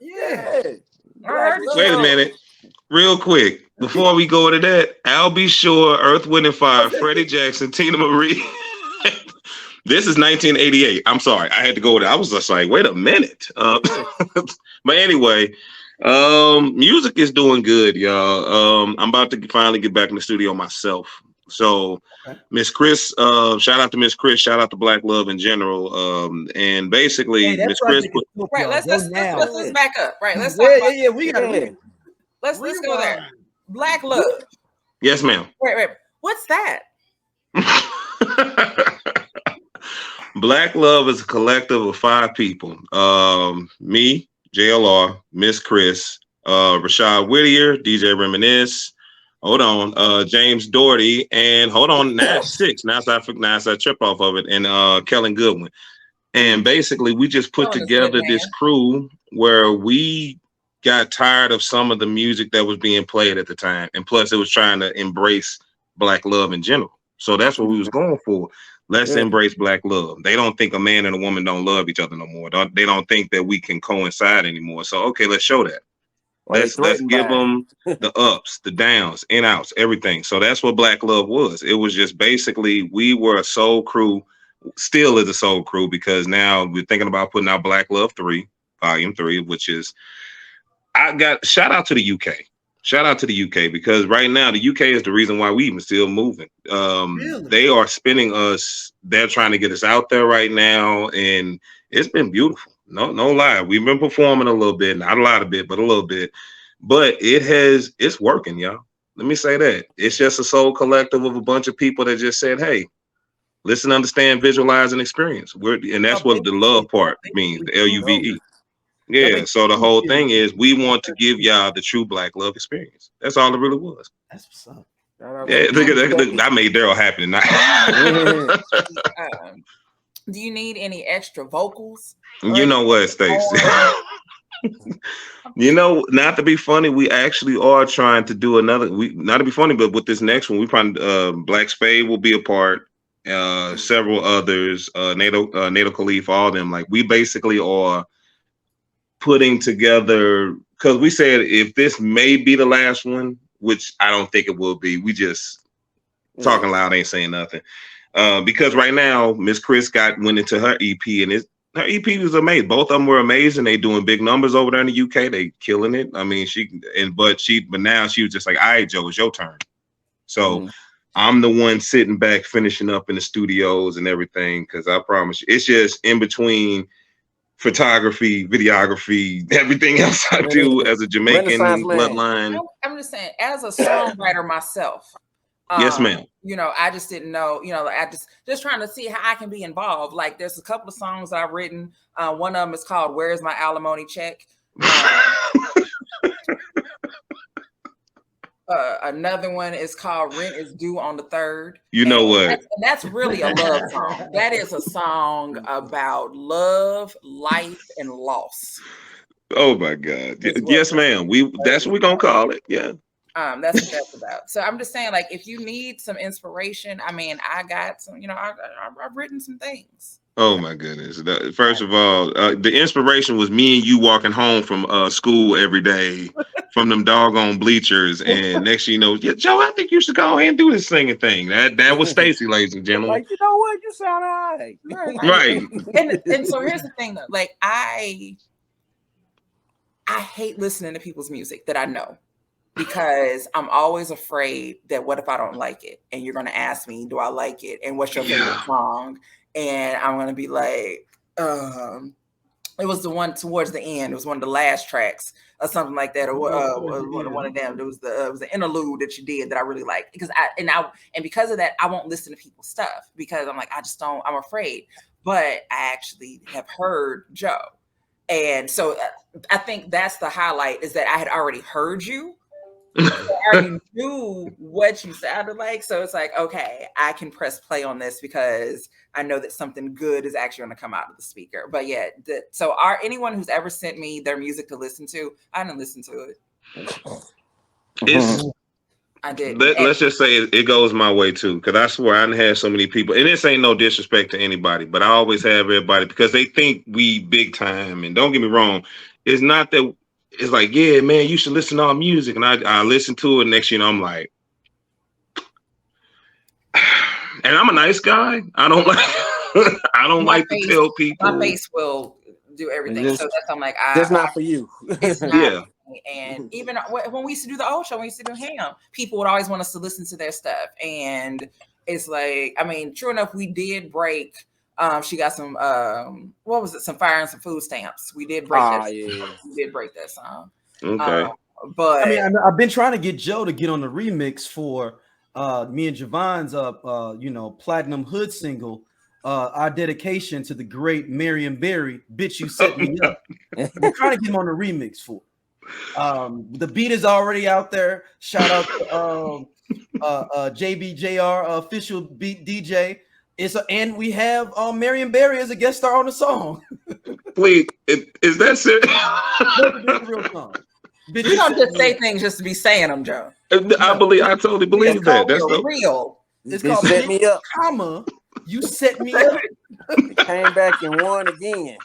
Yeah. Wait a minute. Real quick, before we go to that, I'll be sure, Earth, Wind, and Fire, Freddie Jackson, Tina Marie. This is 1988. I'm sorry, I had to go there. I was just like, wait a minute. But anyway, music is doing good, y'all. I'm about to finally get back in the studio myself. So, Miss Kriss, shout out to Miss Kriss, shout out to BlacLuve in general. And basically, Miss Kriss put right. Let's back up. Right. Let's talk about we gotta let's go there. BlacLuve. Yes, ma'am. Wait. What's that? BlacLuve is a collective of 5 people. Me, JLR, Miss Kriss, Rashad Whittier, DJ Reminisce. Hold on, James Doherty, and hold on, now 6. Now I trip off of it, and Kellen Goodwin. And basically, we just put together this crew where we got tired of some of the music that was being played at the time, and plus, it was trying to embrace BlacLuve in general. So that's what we was going for. Let's embrace BlacLuve. They don't think a man and a woman don't love each other no more. They don't think that we can coincide anymore. So okay, let's show that. Let's give them the ups, the downs, in outs, everything. So that's what BlacLuve was. It was just basically we were a soul crew, still is a soul crew, because now we're thinking about putting out BlacLuve 3, Volume 3, which is shout out to the UK. Shout out to the UK, because right now the UK is the reason why we even still moving. Really? They are spinning us. They're trying to get us out there right now, and it's been beautiful. No lie. We've been performing a little bit, not a lot of bit, but a little bit. But it's working, y'all. Let me say that. It's just a soul collective of a bunch of people that just said, hey, listen, understand, visualize, and experience. And that's what the love part means, the LUVE. Yeah, so the whole thing is we want to give y'all the true BlacLuve experience. That's all it really was. That's what's up. Yeah, look, I made Daryl happy tonight. Do you need any extra vocals? You know what, Stacey? You know, not to be funny, we actually are trying to do another. Not to be funny, but with this next one, we probably Black Spade will be a part. Several others, NATO Khalif, all of them. Like we basically are putting together, because we said if this may be the last one, which I don't think it will be. We just talking loud, ain't saying nothing. Because right now, Miss Kriss went into her EP, and her EP was amazing. Both of them were amazing. They doing big numbers over there in the UK. They killing it. I mean, but now she was just like, all right, Joe, it's your turn. So I'm the one sitting back, finishing up in the studios and everything. Because I promise you, it's just in between photography, videography, everything else I do as a Jamaican bloodline. I'm just saying, as a songwriter myself. Yes, ma'am. You know, I just didn't know, I just trying to see how I can be involved. Like there's a couple of songs I've written. One of them is called Where's My Alimony Check? Another one is called Rent is Due on the 3rd. You know what? That's really a love song. That is a song about love, life, and loss. Oh my God. Yes, ma'am. That's what we're gonna call it. Yeah. That's what that's about. So I'm just saying, like, if you need some inspiration, I mean, I got some, I've written some things. Oh my goodness. First of all, the inspiration was me and you walking home from school every day from them doggone bleachers. And next you know, Joe, I think you should go ahead and do this singing thing. That was Stacey, ladies and gentlemen. Like, you know what? You sound all right. Right. And so here's the thing though, like I hate listening to people's music that I know. Because I'm always afraid that what if I don't like it? And you're going to ask me, do I like it? And what's your favorite song? And I'm going to be like, it was the one towards the end. It was one of the last tracks or something like that. Or one of them. It was the interlude that you did that I really liked. Because because of that, I won't listen to people's stuff because I'm like, I'm afraid. But I actually have heard Joe. And so I think that's the highlight, is that I had already heard you. I already knew what you sounded like. So it's like, okay, I can press play on this because I know that something good is actually going to come out of the speaker. But yeah, so anyone who's ever sent me their music to listen to, I didn't listen to it. I did. Let's just say it goes my way too, because I swear I done had so many people, and this ain't no disrespect to anybody, but I always have everybody because they think we big time. And don't get me wrong, it's not that. It's like, yeah, man, you should listen to our music, and I listen to it. Next, I'm like, and I'm a nice guy. I don't like I don't like to tell people. My face will do everything. So that's I'm like, that's not for you. It's not. And even when we used to do the old show, when we used to do him, people would always want us to listen to their stuff. And it's like, I mean, true enough, we did break. She got some what was it? Some fire and some food stamps. We did break that. Yeah. We did break that song. Okay. I But mean, I've been trying to get Joe to get on the remix for me and Javon's platinum hood single, our dedication to the great Marion Barry, Bitch You Set Me Up. We're trying to get him on the remix for it. The beat is already out there. Shout out to JBJR, official beat DJ. And we have Marion Barry as a guest star on the song. Please, is that serious? That's a real song. Bitch, you don't just say things just to be saying them, Joe. I totally believe that. That's real. It's called Set Me Up, comma. You set me up. Came back and won again.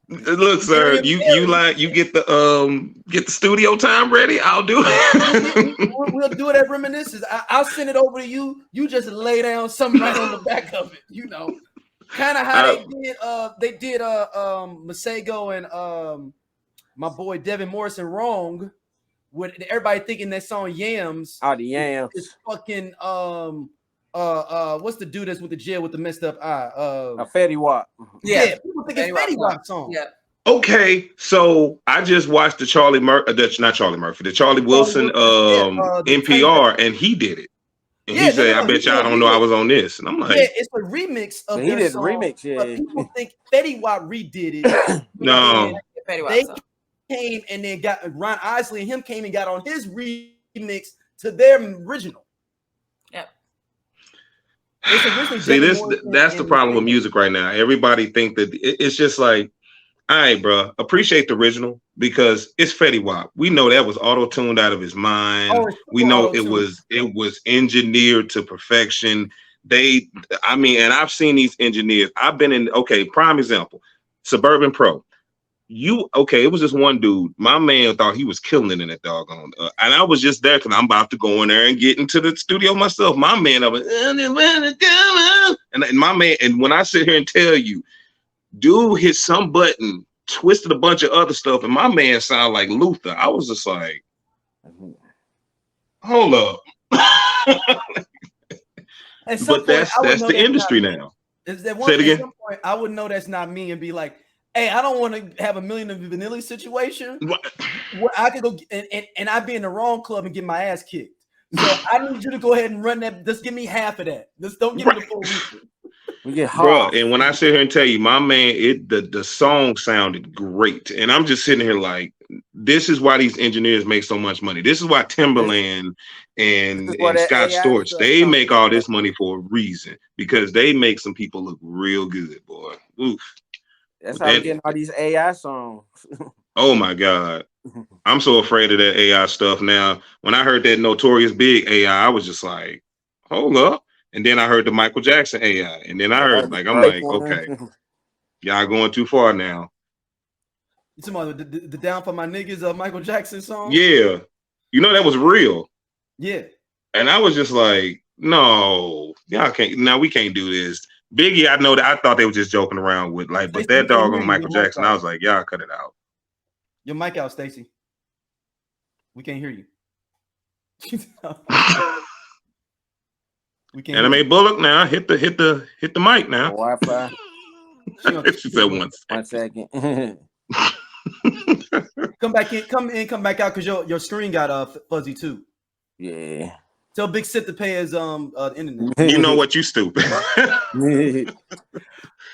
Look, sir, you get the studio time ready. I'll do it. We'll do it at Reminiscence. I'll send it over to you. You just lay down something right on the back of it. Kind of how they did Masego and my boy Devin Morrison wrong. With everybody thinking that song Yams. Oh, the Yams. It's fucking what's the dude that's with the jail with the messed up eye? Fetty Wap. Yeah, people think it's Fetty Wap song. Yeah. Okay, so I just watched the Charlie Wilson NPR, and he did it. And he said, "I bet y'all don't know I was on this." And I'm like, "Yeah, it's a remix of he did song, remix." Yeah, but people think Fetty Wap redid it. No, they came and then got Ron Isley and him came and got on his remix to their original. Yeah. See, that's the problem with music right now. Everybody think that it's just like, all right, bro, appreciate the original because it's Fetty Wap. We know that was auto-tuned out of his mind. We know it was engineered to perfection. And I've seen these engineers. I've been in, prime example, Suburban Pro. It was just one dude. My man thought he was killing it in that doggone. And I was just there because I'm about to go in there and get into the studio myself. My man, and my man, and when I sit here and tell you, dude hit some button, twisted a bunch of other stuff, and my man sounded like Luther. I was just like, hold up. But that's the industry now. Is that one? At some point, I would know that's not me and be like, hey, I don't want to have a Million of Vanilla situation where I could go and I'd be in the wrong club and get my ass kicked. So I need you to go ahead and run that. Just give me half of that. Just don't give me the full weekend. We get hot. Bro, and when I sit here and tell you, my man, the song sounded great. And I'm just sitting here like, this is why these engineers make so much money. This is why Timberland and Scott Storch, they make all this money for a reason. Because they make some people look real good, boy. Oof. That's how we're getting all these AI songs. Oh my God. I'm so afraid of that AI stuff now. When I heard that Notorious Big AI, I was just like, hold up. And then I heard the Michael Jackson AI. And then I heard okay, y'all going too far now. You talking about the Down for My Niggas Michael Jackson song? Yeah. That was real. Yeah. And I was just like, no, y'all can't. Now we can't do this. Biggie, I know that I thought they were just joking around with but that dog on Michael Jackson, I was like, y'all cut it out. Your mic out, Stacy. We can't hear you. We can't. Anime Bullock now. Hit the mic now. Wi-Fi. She said 1 second. Come back in, come back out because your screen got fuzzy too. Yeah. Tell Big Sip to pay his internet. You know what? You stupid.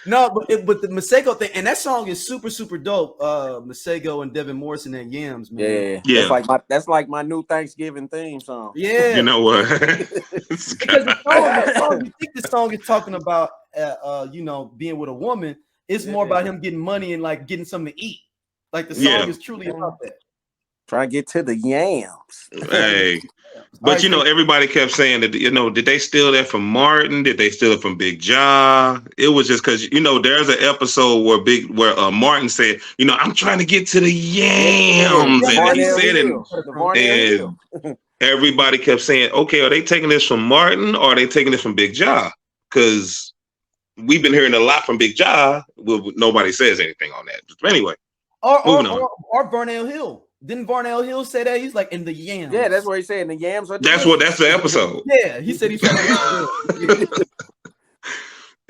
No, but the Masego thing, and that song is super, super dope. Masego and Devin Morrison and Yams, man. Yeah. That's like my new Thanksgiving theme song. Yeah. You know what? Because the song, you think the song is talking about being with a woman. It's more about him getting money and like getting something to eat. Like the song is truly about that. Trying to get to the yams. Hey. But everybody kept saying that, did they steal that from Martin? Did they steal it from Big Ja? It was just because, there's an episode where Martin said, I'm trying to get to the yams. And he said it. And everybody kept saying, okay, are they taking this from Martin or are they taking this from Big Ja? Because we've been hearing a lot from Big Ja. Well, nobody says anything on that. But anyway, moving on. Or Vernell Hill. Didn't Vernell Hill say that? He's like in the yams. Yeah, that's what he said. In the yams. That's the episode. Yeah, he said he's.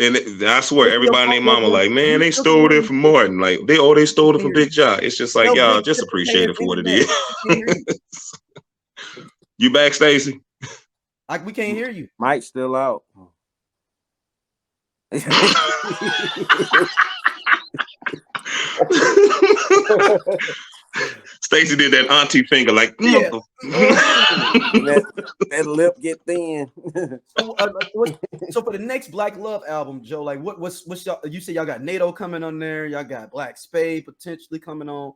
And I swear, everybody named Mama like, man, they stole it from Martin. Like they stole it from Big Ja. It's just like y'all just appreciate it for what it is. You back, Stacy? Like we can't hear you. Mike's still out. Stacy did that auntie finger like that lip get thin. So for the next BlacLuve album, Joe, like what's y'all? You say y'all got NATO coming on there, y'all got Black Spade potentially coming on.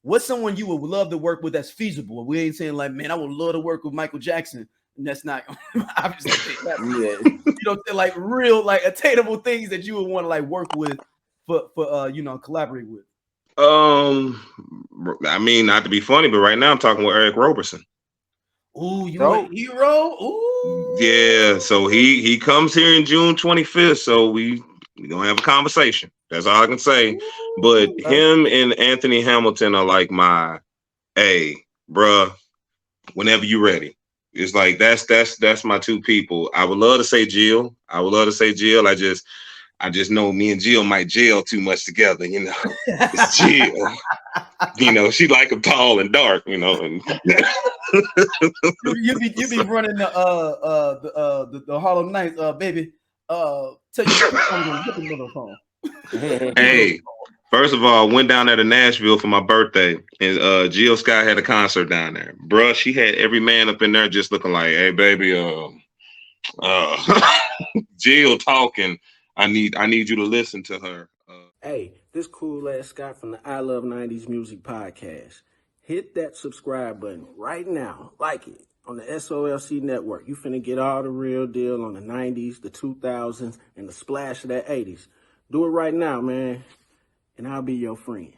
What's someone you would love to work with that's feasible? We ain't saying like, man, I would love to work with Michael Jackson, and that's not obviously like real like attainable things that you would want to like work with for collaborate with. I mean, not to be funny, but right now I'm talking with Eric Roberson. Ooh, you a hero? Ooh. Yeah, so he comes here in June 25th, so we gonna have a conversation. That's all I can say. Ooh. But him and Anthony Hamilton are like my, hey, bruh, whenever you ready. It's like that's my two people. I would love to say Jill. I just know me and Jill might jail too much together, It's Jill. She like him tall and dark, And you be running the Harlem Nights, baby. Tell you the phone. Hey, first of all, went down there to Nashville for my birthday, and Jill Scott had a concert down there. Bruh, she had every man up in there just looking like, hey, baby, Jill talking. I need you to listen to her. Hey, this cool ass Scott from the I Love 90s Music Podcast. Hit that subscribe button right now. Like it on the SOLC Network. You finna get all the real deal on the 90s, the 2000s, and the splash of that 80s. Do it right now, man, and I'll be your friend.